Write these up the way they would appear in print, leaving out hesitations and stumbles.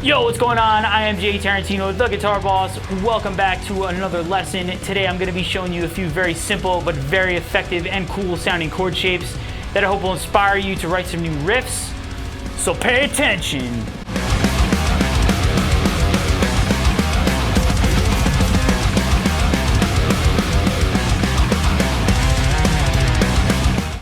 Yo, what's going on? I am Jay Tarantino, the Guitar Boss. Welcome back to another lesson. Today I'm going to be showing you a few very simple but very effective and cool sounding chord shapes that I hope will inspire you to write some new riffs. So pay attention.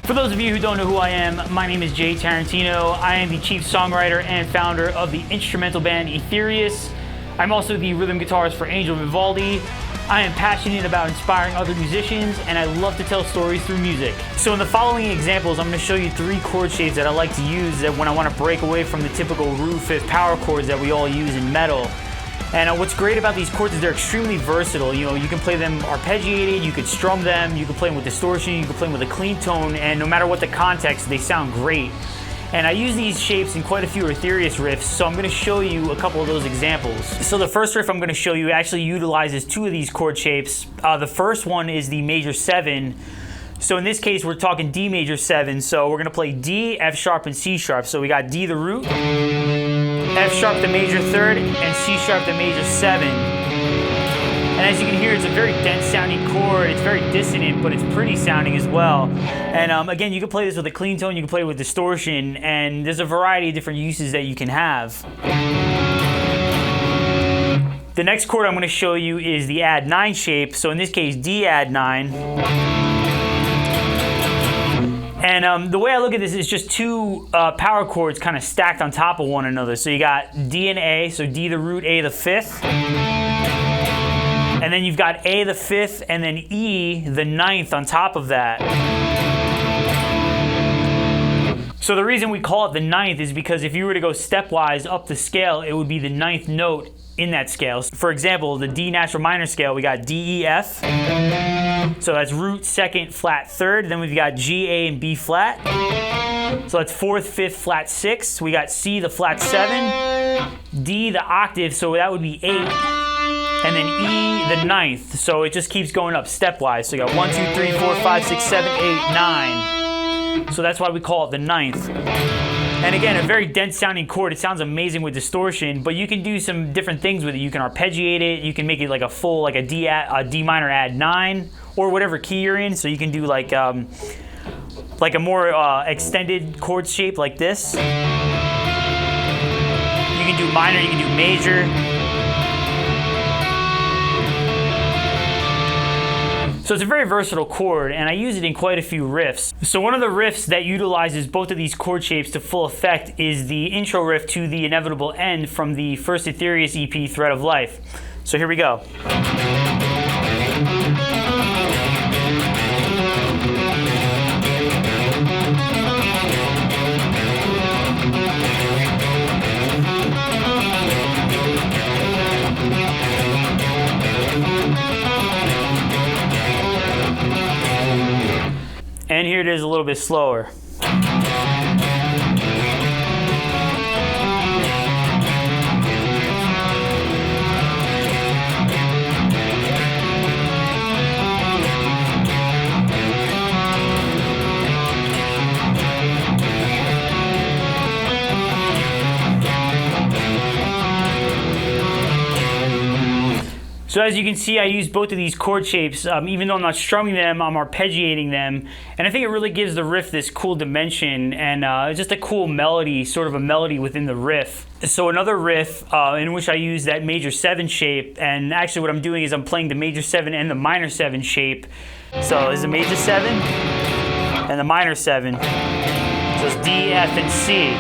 For those of you who don't know who I am, my name is Jay Tarantino. I am the chief songwriter and founder of the instrumental band Etherius. I'm also the rhythm guitarist for Angel Vivaldi. I am passionate about inspiring other musicians, and I love to tell stories through music. So in the following examples, I'm going to show you 3 chord shapes that I like to use that when I want to break away from the typical root fifth power chords that we all use in metal. And what's great about these chords is they're extremely versatile. You know, you can play them arpeggiated, you could strum them, you can play them with distortion, you can play them with a clean tone, and no matter what the context, they sound great. And I use these shapes in quite a few Etherius riffs, so I'm going to show you a couple of those examples. So the first riff I'm going to show you actually utilizes 2 of these chord shapes. The first one is the major 7. So in this case, we're talking D major 7. So we're going to play D, F sharp, and C sharp. So we got D the root, F sharp the major 3rd, and C sharp the major 7. And as you can hear, it's a very dense sounding chord. It's very dissonant, but it's pretty sounding as well. And again, you can play this with a clean tone, you can play it with distortion, and there's a variety of different uses that you can have. The next chord I'm going to show you is the add 9 shape. So in this case, D add 9. And the way I look at this is just 2 power chords kind of stacked on top of one another. So you got D and A, so D the root, A the 5th. And then you've got A the 5th and then E the 9th on top of that. So the reason we call it the 9th is because if you were to go stepwise up the scale, it would be the 9th note in that scale. For example, the D natural minor scale, we got D, E, F. So that's root, 2nd, flat, 3rd. Then we've got G, A, and B flat. So that's 4th, 5th, flat, 6th. We got C, the flat 7. D, the octave, so that would be 8. And then E, the 9th. So it just keeps going up stepwise. So you got 1, 2, 3, 4, 5, 6, 7, 8, 9. So that's why we call it the 9th. And again, a very dense sounding chord. It sounds amazing with distortion, but you can do some different things with it. You can arpeggiate it. You can make it like a full, like a D minor add 9, or whatever key you're in. So you can do like a more extended chord shape like this. You can do minor, you can do major. So it's a very versatile chord, and I use it in quite a few riffs. So one of the riffs that utilizes both of these chord shapes to full effect is the intro riff to The Inevitable End from the first Etherius EP, Thread of Life. So here we go. And here it is a little bit slower. So as you can see, I use both of these chord shapes. Even though I'm not strumming them, I'm arpeggiating them. And I think it really gives the riff this cool dimension and just a cool melody, sort of a melody within the riff. So another riff in which I use that major 7 shape, and actually what I'm doing is I'm playing the major 7 and the minor 7 shape. So there's a major 7 and the minor 7. So it's D, F, and C.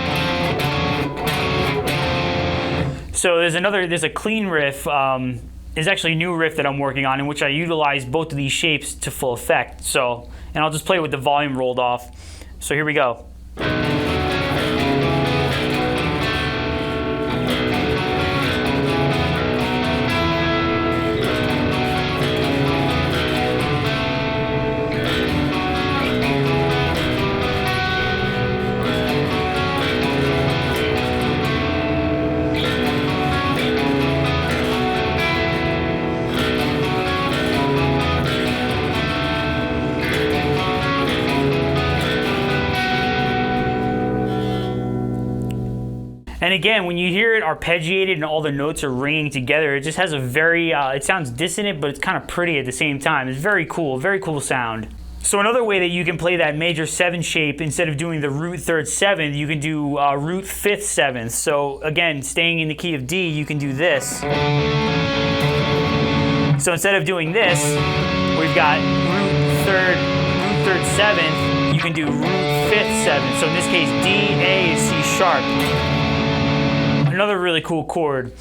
So there's a clean riff. Is actually a new riff that I'm working on in which I utilize both of these shapes to full effect. So, and I'll just play with the volume rolled off. So here we go. again, when you hear it arpeggiated and all the notes are ringing together, it just has a very, it sounds dissonant, but it's kind of pretty at the same time. It's very cool sound. So another way that you can play that major 7 shape, instead of doing the root 3rd 7th, you can do root 5th 7th. So again, staying in the key of D, you can do this. So instead of doing this, we've got root 3rd 7th, you can do root 5th 7th. So in this case, D, A, and C sharp. Another really cool chord.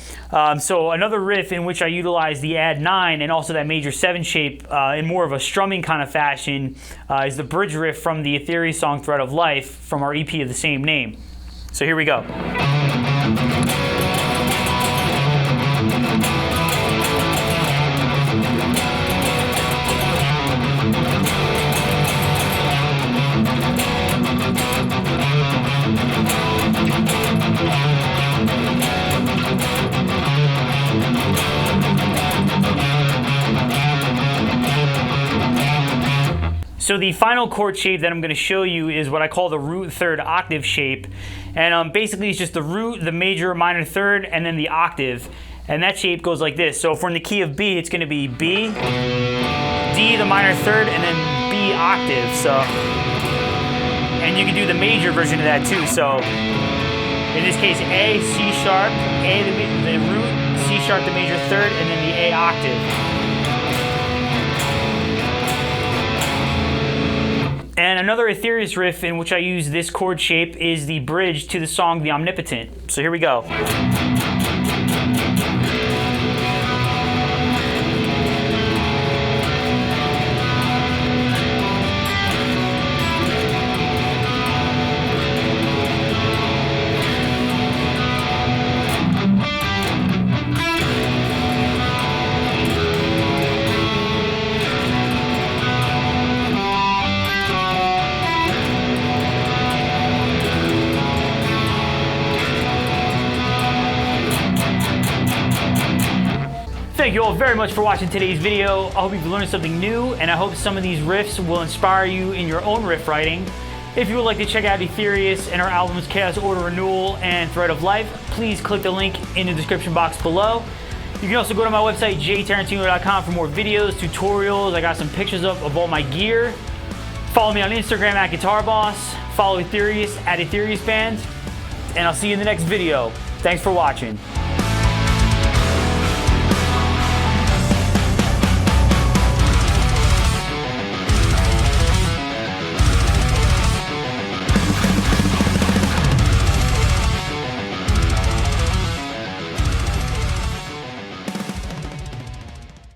So another riff in which I utilize the add 9 and also that major 7 shape in more of a strumming kind of fashion is the bridge riff from the Etherius song Thread of Life from our EP of the same name. So here we go. So the final chord shape that I'm going to show you is what I call the root 3rd octave shape. And basically it's just the root, the major, minor 3rd, and then the octave. And that shape goes like this. So if we're in the key of B, it's going to be B, D, the minor 3rd, and then B octave. So, and you can do the major version of that too. So in this case, A, C sharp, A, the root, C sharp, the major 3rd, and then the A octave. And another Etherius riff in which I use this chord shape is the bridge to the song The Omnipotent. So here we go. Thank you all very much for watching today's video. I hope you've learned something new, and I hope some of these riffs will inspire you in your own riff writing. If you would like to check out Etherius and our albums Chaos Order Renewal and Thread of Life, please click the link in the description box below. You can also go to my website, jtarantino.com, for more videos, tutorials. I got some pictures of all my gear. Follow me on Instagram at GuitarBoss. Follow Etherius at Etherius Band. And I'll see you in the next video. Thanks for watching.